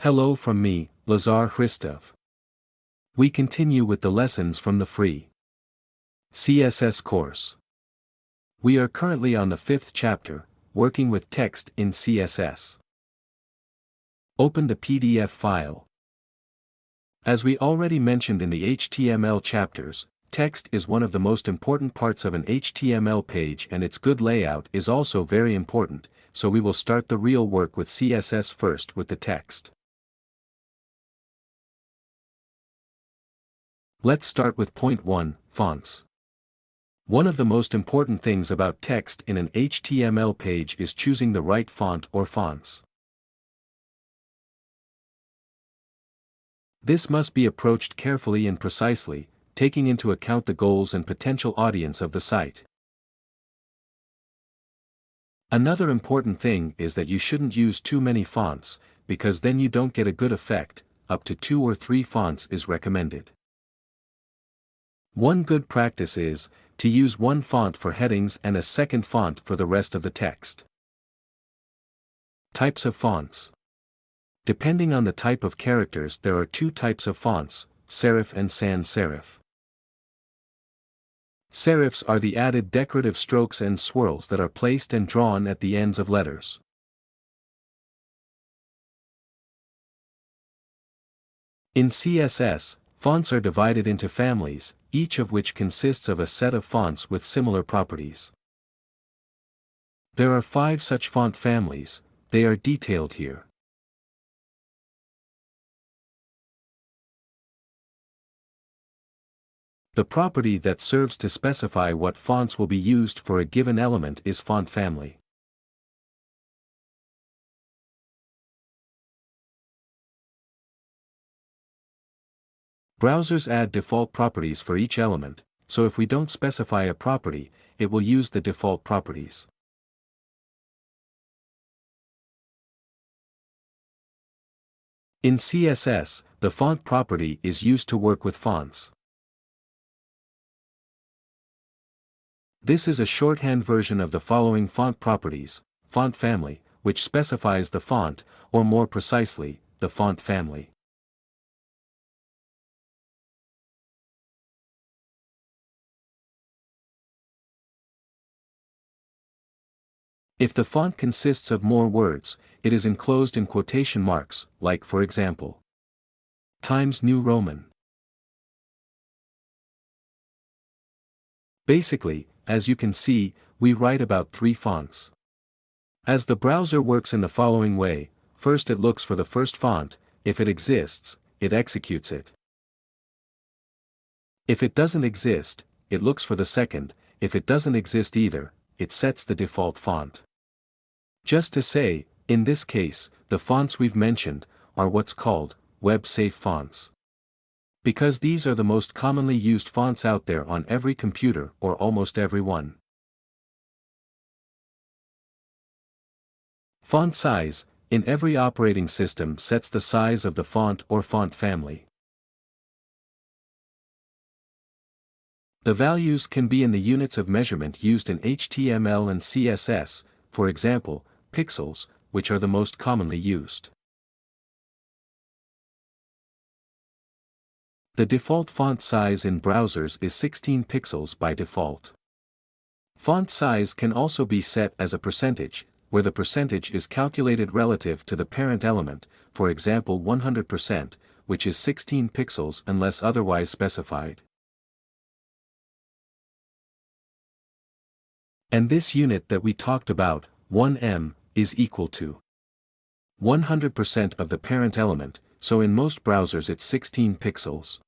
Hello from me, Lazar Hristov. We continue with the lessons from the free CSS course. We are currently on the 5th chapter, working with text in CSS. Open the PDF file. As we already mentioned in the HTML chapters, text is one of the most important parts of an HTML page, and its good layout is also very important, so we will start the real work with CSS first with the text. Let's start with point 1, fonts. One of the most important things about text in an HTML page is choosing the right font or fonts. This must be approached carefully and precisely, taking into account the goals and potential audience of the site. Another important thing is that you shouldn't use too many fonts, because then you don't get a good effect. Up to 2 or 3 fonts is recommended. One good practice is to use one font for headings and a second font for the rest of the text. Types of fonts. Depending on the type of characters, there are 2 types of fonts, serif and sans serif. Serifs are the added decorative strokes and swirls that are placed and drawn at the ends of letters. In CSS, fonts are divided into families, each of which consists of a set of fonts with similar properties. There are 5 such font families, they are detailed here. The property that serves to specify what fonts will be used for a given element is font family. Browsers add default properties for each element, so if we don't specify a property, it will use the default properties. In CSS, the font property is used to work with fonts. This is a shorthand version of the following font properties: font family, which specifies the font, or more precisely, the font family. If the font consists of more words, it is enclosed in quotation marks, like for example, Times New Roman. Basically, as you can see, we write about 3 fonts. As the browser works in the following way: first it looks for the first font, if it exists, it executes it. If it doesn't exist, it looks for the second, if it doesn't exist either, it sets the default font. Just to say, in this case, the fonts we've mentioned are what's called web-safe fonts. Because these are the most commonly used fonts out there on every computer, or almost every one. Font size, in every operating system, sets the size of the font or font family. The values can be in the units of measurement used in HTML and CSS, for example, pixels, which are the most commonly used. The default font size in browsers is 16 pixels by default. Font size can also be set as a percentage, where the percentage is calculated relative to the parent element, for example 100%, which is 16 pixels unless otherwise specified. And this unit that we talked about, 1em, is equal to 100% of the parent element, so in most browsers it's 16 pixels.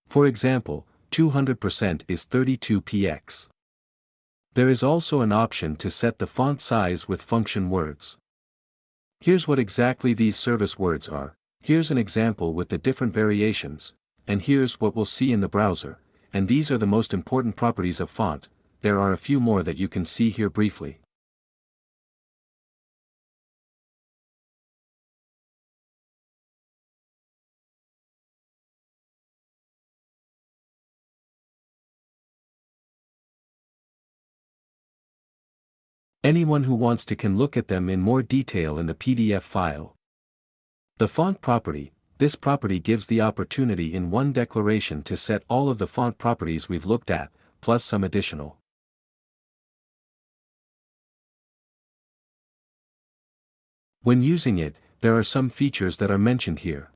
For example, 200% is 32px. There is also an option to set the font size with function words. Here's what exactly these service words are, here's an example with the different variations, and here's what we'll see in the browser, and these are the most important properties of font. There are a few more that you can see here briefly. Anyone who wants to can look at them in more detail in the PDF file. The font property. This property gives the opportunity in one declaration to set all of the font properties we've looked at, plus some additional. When using it, there are some features that are mentioned here.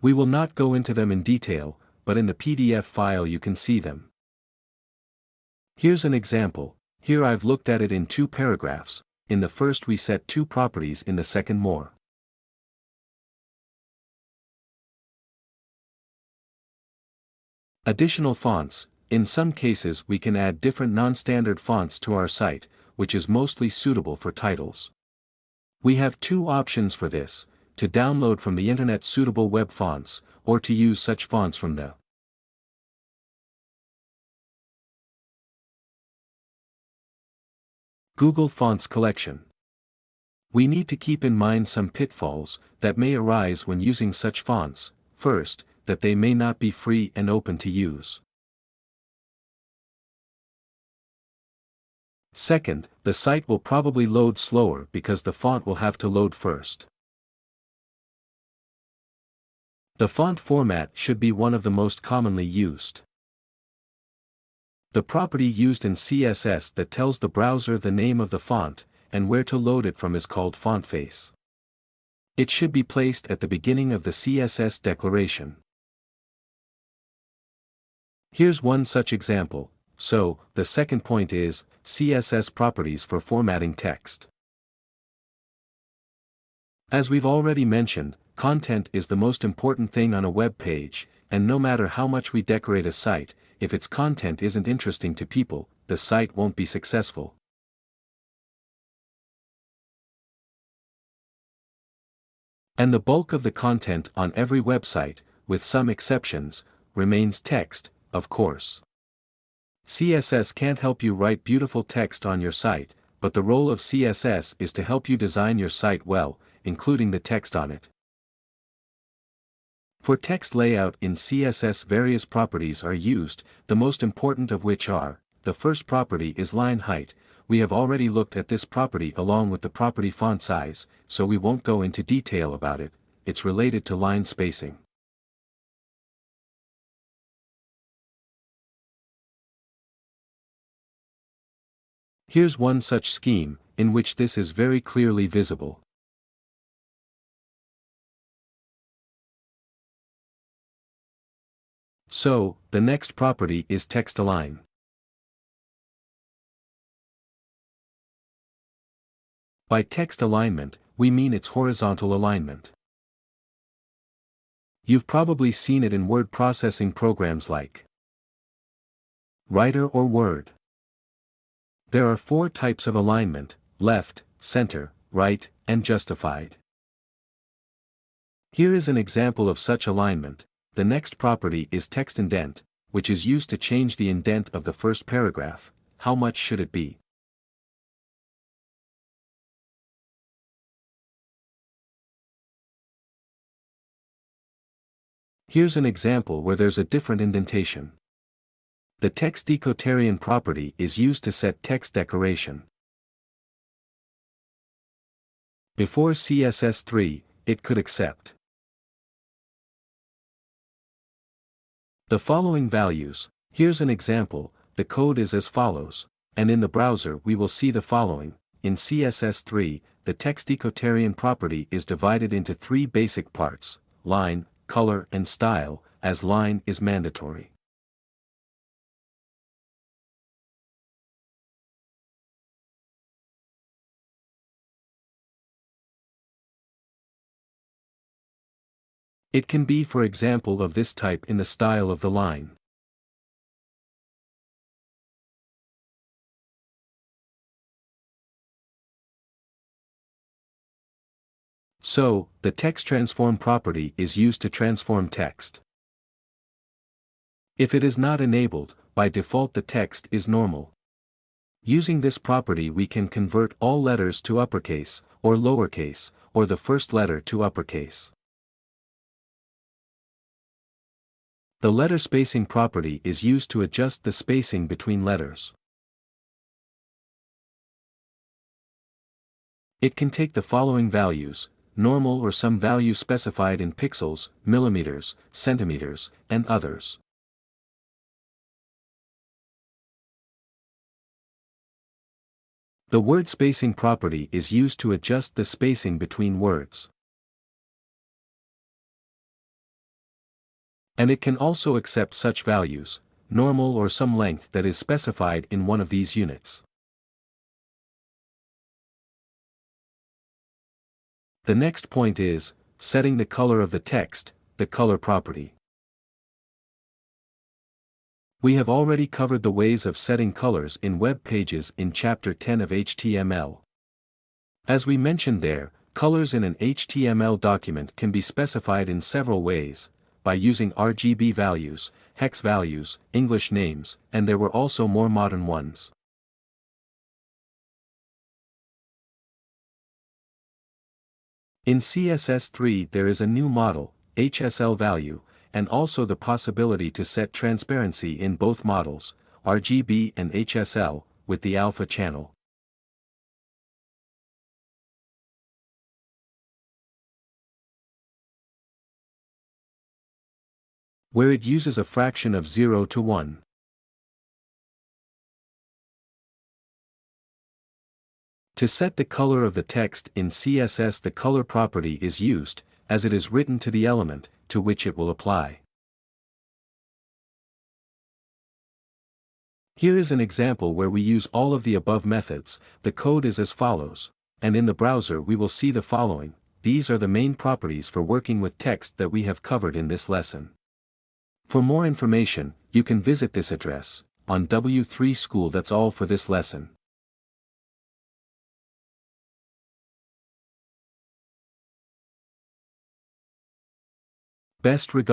We will not go into them in detail, but in the PDF file you can see them. Here's an example. Here I've looked at it in 2 paragraphs. In the first we set 2 properties, in the second more. Additional fonts. In some cases we can add different non-standard fonts to our site, which is mostly suitable for titles. We have 2 options for this: to download from the internet suitable web fonts, or to use such fonts from the Google Fonts collection. We need to keep in mind some pitfalls that may arise when using such fonts. First, that they may not be free and open to use. Second, the site will probably load slower because the font will have to load first. The font format should be one of the most commonly used. The property used in CSS that tells the browser the name of the font and where to load it from is called font face. It should be placed at the beginning of the CSS declaration. Here's one such example. So, the second point is CSS properties for formatting text. As we've already mentioned, content is the most important thing on a web page, and no matter how much we decorate a site, if its content isn't interesting to people, the site won't be successful. And the bulk of the content on every website, with some exceptions, remains text, of course. CSS can't help you write beautiful text on your site, but the role of CSS is to help you design your site well, including the text on it. For text layout in CSS, various properties are used, the most important of which are: the first property is line height. We have already looked at this property along with the property font size, so we won't go into detail about it. It's related to line spacing. Here's one such scheme, in which this is very clearly visible. So, the next property is text align. By text alignment, we mean its horizontal alignment. You've probably seen it in word processing programs like Writer or Word. There are 4 types of alignment: left, center, right, and justified. Here is an example of such alignment. The next property is text indent, which is used to change the indent of the first paragraph. How much should it be? Here's an example where there's a different indentation. The text decotarian property is used to set text decoration. Before CSS 3, it could accept the following values. Here's an example. The code is as follows, and in the browser we will see the following. In CSS 3, the text decotarian property is divided into 3 basic parts: line, color, and style, as line is mandatory. It can be, for example, of this type in the style of the line. So, the text transform property is used to transform text. If it is not enabled, by default the text is normal. Using this property we can convert all letters to uppercase, or lowercase, or the first letter to uppercase. The letter spacing property is used to adjust the spacing between letters. It can take the following values: normal or some value specified in pixels, millimeters, centimeters, and others. The word spacing property is used to adjust the spacing between words. And it can also accept such values, normal or some length that is specified in one of these units. The next point is setting the color of the text, the color property. We have already covered the ways of setting colors in web pages in Chapter 10 of HTML. As we mentioned there, colors in an HTML document can be specified in several ways, by using RGB values, hex values, English names, and there were also more modern ones. In CSS3 there is a new model, HSL value, and also the possibility to set transparency in both models, RGB and HSL, with the alpha channel. Where it uses a fraction of 0 to 1. To set the color of the text in CSS, the color property is used, as it is written to the element, to which it will apply. Here is an example where we use all of the above methods. The code is as follows, and in the browser we will see the following. These are the main properties for working with text that we have covered in this lesson. For more information, you can visit this address, on W3 School. That's all for this lesson. Best regards.